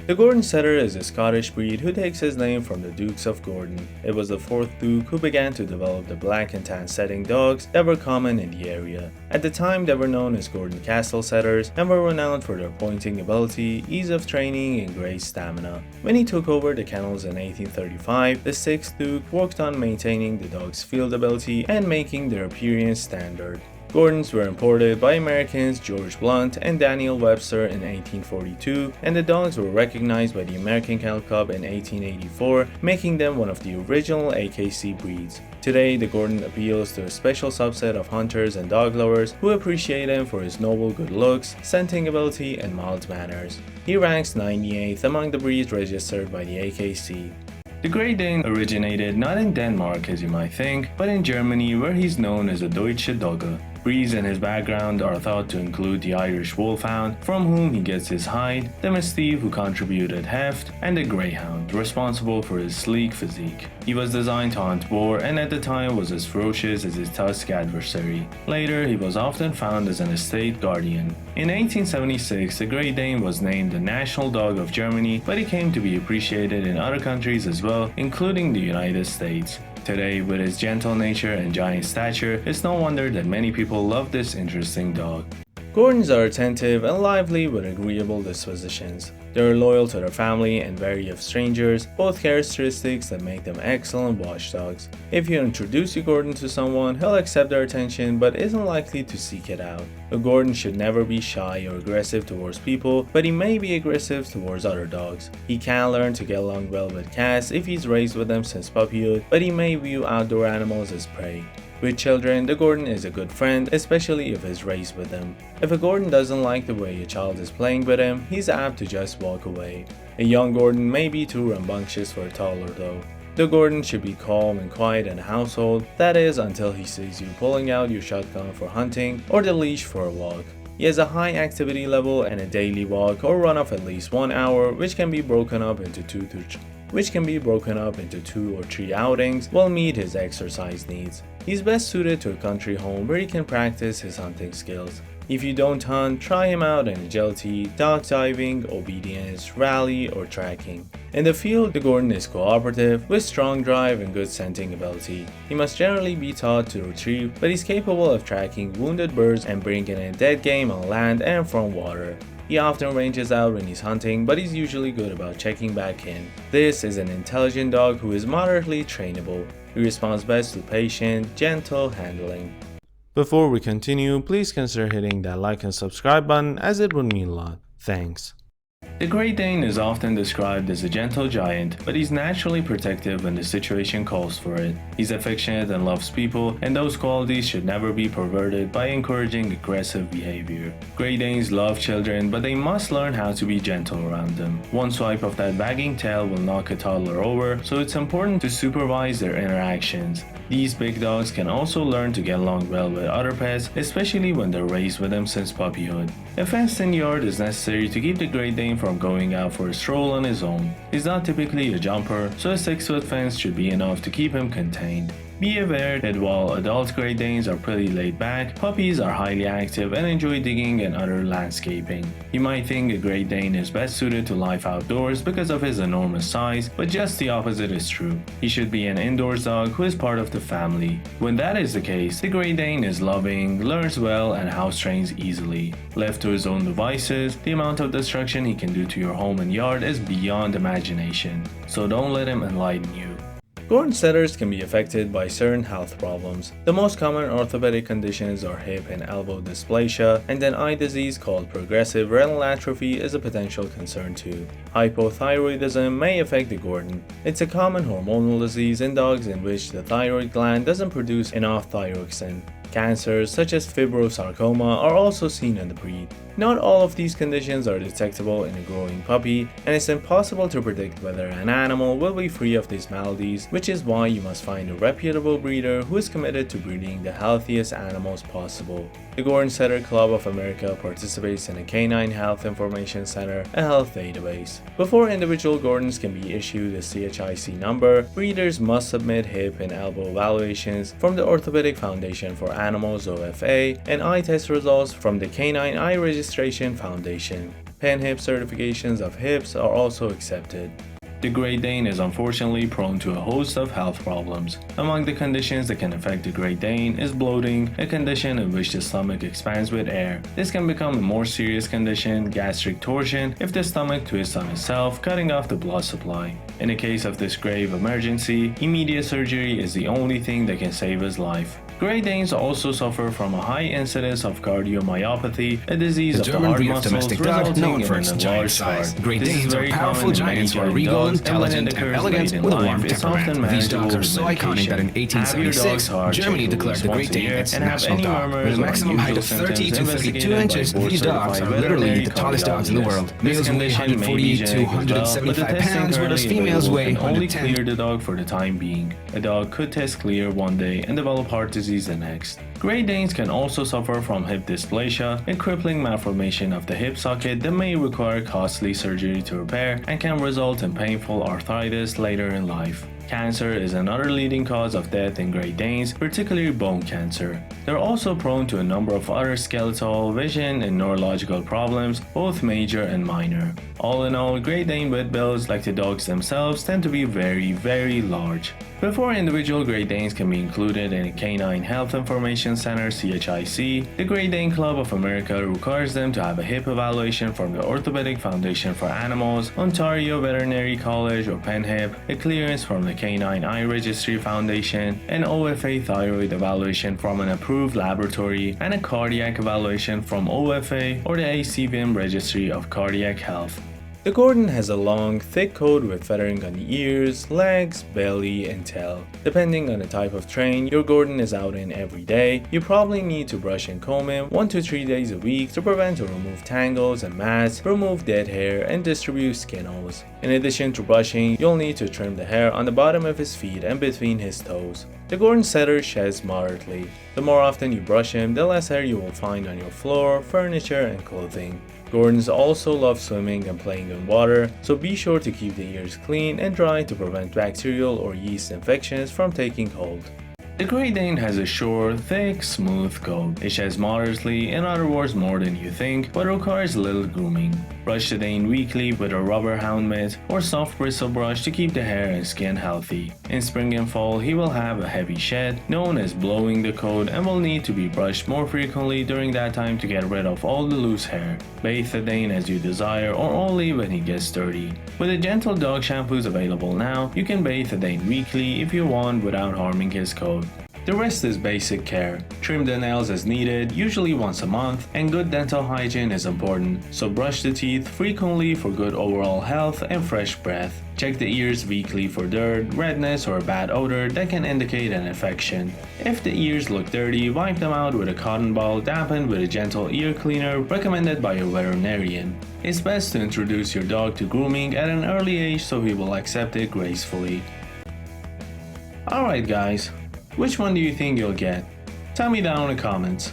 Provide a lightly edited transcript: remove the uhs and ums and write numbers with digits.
The Gordon Setter is a Scottish breed who takes his name from the Dukes of Gordon. It was the 4th Duke who began to develop the black and tan setting dogs that were common in the area. At the time, they were known as Gordon Castle Setters and were renowned for their pointing ability, ease of training, and great stamina. When he took over the kennels in 1835, the 6th Duke worked on maintaining the dog's field ability and making their appearance standard. Gordons were imported by Americans George Blunt and Daniel Webster in 1842, and the dogs were recognized by the American Kennel Club in 1884, making them one of the original AKC breeds. Today, the Gordon appeals to a special subset of hunters and dog lovers who appreciate him for his noble good looks, scenting ability, and mild manners. He ranks 98th among the breeds registered by the AKC. The Great Dane originated not in Denmark as you might think, but in Germany where he's known as a Deutsche Dogge. Breeds in his background are thought to include the Irish Wolfhound, from whom he gets his hide, the Mastiff who contributed heft, and the Greyhound, responsible for his sleek physique. He was designed to hunt boar and at the time was as ferocious as his tusk adversary. Later, he was often found as an estate guardian. In 1876, the Great Dane was named the national dog of Germany, but he came to be appreciated in other countries as well, including the United States. Today, with his gentle nature and giant stature, it's no wonder that many people love this interesting dog. Gordons are attentive and lively with agreeable dispositions. They are loyal to their family and wary of strangers, both characteristics that make them excellent watchdogs. If you introduce your Gordon to someone, he'll accept their attention but isn't likely to seek it out. A Gordon should never be shy or aggressive towards people, but he may be aggressive towards other dogs. He can learn to get along well with cats if he's raised with them since puppyhood, but he may view outdoor animals as prey. With children, the Gordon is a good friend, especially if he's raised with them. If a Gordon doesn't like the way a child is playing with him, he's apt to just walk away. A young Gordon may be too rambunctious for a toddler though. The Gordon should be calm and quiet in the household, that is until he sees you pulling out your shotgun for hunting or the leash for a walk. He has a high activity level and a daily walk or run of at least 1 hour, which can be broken up into 2 or 3 outings will meet his exercise needs. He's best suited to a country home where he can practice his hunting skills. If you don't hunt, try him out in agility, dog diving, obedience, rally, or tracking. In the field, the Gordon is cooperative, with strong drive and good scenting ability. He must generally be taught to retrieve, but he's capable of tracking wounded birds and bringing in dead game on land and from water. He often ranges out when he's hunting, but he's usually good about checking back in. This is an intelligent dog who is moderately trainable. He responds best to patient, gentle handling. Before we continue, please consider hitting that like and subscribe button as it would mean a lot. Thanks. The Great Dane is often described as a gentle giant, but he's naturally protective when the situation calls for it. He's affectionate and loves people, and those qualities should never be perverted by encouraging aggressive behavior. Great Danes love children, but they must learn how to be gentle around them. One swipe of that wagging tail will knock a toddler over, so it's important to supervise their interactions. These big dogs can also learn to get along well with other pets, especially when they're raised with them since puppyhood. A fenced-in yard is necessary to keep the Great Dane from going out for a stroll on his own. He's not typically a jumper, so a 6-foot fence should be enough to keep him contained. Be aware that while adult Great Danes are pretty laid back, puppies are highly active and enjoy digging and other landscaping. You might think a Great Dane is best suited to life outdoors because of his enormous size, but just the opposite is true. He should be an indoors dog who is part of the family. When that is the case, the Great Dane is loving, learns well, and house trains easily. Left to his own devices, the amount of destruction he can do to your home and yard is beyond imagination, so don't let him enlighten you. Gordon Setters can be affected by certain health problems. The most common orthopedic conditions are hip and elbow dysplasia, and an eye disease called progressive retinal atrophy is a potential concern too. Hypothyroidism may affect the Gordon. It's a common hormonal disease in dogs in which the thyroid gland doesn't produce enough thyroxine. Cancers such as fibrosarcoma are also seen in the breed. Not all of these conditions are detectable in a growing puppy, and it's impossible to predict whether an animal will be free of these maladies, which is why you must find a reputable breeder who is committed to breeding the healthiest animals possible. The Gordon Setter Club of America participates in a Canine Health Information Center, a health database. Before individual Gordons can be issued a CHIC number, breeders must submit hip and elbow evaluations from the Orthopedic Foundation for Animals OFA and eye test results from the Canine Eye Registration Foundation. Pen hip certifications of hips are also accepted. The Great Dane is unfortunately prone to a host of health problems. Among the conditions that can affect the Great Dane is bloating, a condition in which the stomach expands with air. This can become a more serious condition, gastric torsion, if the stomach twists on itself, cutting off the blood supply. In the case of this grave emergency, immediate surgery is the only thing that can save his life. Great Danes also suffer from a high incidence of cardiomyopathy, a disease of the heart muscles resulting in an enlarged heart. Great Danes are powerful giants who are regal, intelligent, and elegant with a warm temperament. These dogs are so iconic that in 1876, Germany declared the Great Dane its national dog. With a maximum height of 30 to 32 inches, these dogs are literally the tallest dogs in the world. Males weigh 140 to 175 pounds, whereas females weigh only 110. clear the dog for the time being. A dog could test clear one day and develop heart disease the next. Great Danes can also suffer from hip dysplasia, a crippling malformation of the hip socket that may require costly surgery to repair and can result in painful arthritis later in life. Cancer is another leading cause of death in Great Danes, particularly bone cancer. They're also prone to a number of other skeletal, vision, and neurological problems, both major and minor. All in all, Great Dane wet bills, like the dogs themselves, tend to be very large. Before individual Great Danes can be included in a Canine Health Information Center (CHIC), the Great Dane Club of America requires them to have a hip evaluation from the Orthopedic Foundation for Animals, Ontario Veterinary College or PennHip, a clearance from the Canine Eye Registry Foundation, an OFA thyroid evaluation from an approved laboratory, and a cardiac evaluation from OFA or the ACVM Registry of Cardiac Health. The Gordon has a long, thick coat with feathering on the ears, legs, belly, and tail. Depending on the type of train your Gordon is out in every day, you probably need to brush and comb him 1 to 3 days a week to prevent or remove tangles and mats, remove dead hair, and distribute skin holes. In addition to brushing, you'll need to trim the hair on the bottom of his feet and between his toes. The Gordon setter sheds moderately. The more often you brush him, the less hair you will find on your floor, furniture, and clothing. Gordons also love swimming and playing in water, so be sure to keep the ears clean and dry to prevent bacterial or yeast infections from taking hold. The Great Dane has a short, thick, smooth coat. It sheds moderately, in other words more than you think, but requires little grooming. Brush the Dane weekly with a rubber hound mitt or soft bristle brush to keep the hair and skin healthy. In spring and fall, he will have a heavy shed, known as blowing the coat, and will need to be brushed more frequently during that time to get rid of all the loose hair. Bathe the Dane as you desire or only when he gets dirty. With the gentle dog shampoos available now, you can bathe the Dane weekly if you want without harming his coat. The rest is basic care. Trim the nails as needed, usually once a month, and good dental hygiene is important, so brush the teeth frequently for good overall health and fresh breath. Check the ears weekly for dirt, redness, or a bad odor that can indicate an infection. If the ears look dirty, wipe them out with a cotton ball dampened with a gentle ear cleaner recommended by a veterinarian. It's best to introduce your dog to grooming at an early age so he will accept it gracefully. Alright guys, which one do you think you'll get? Tell me down in the comments.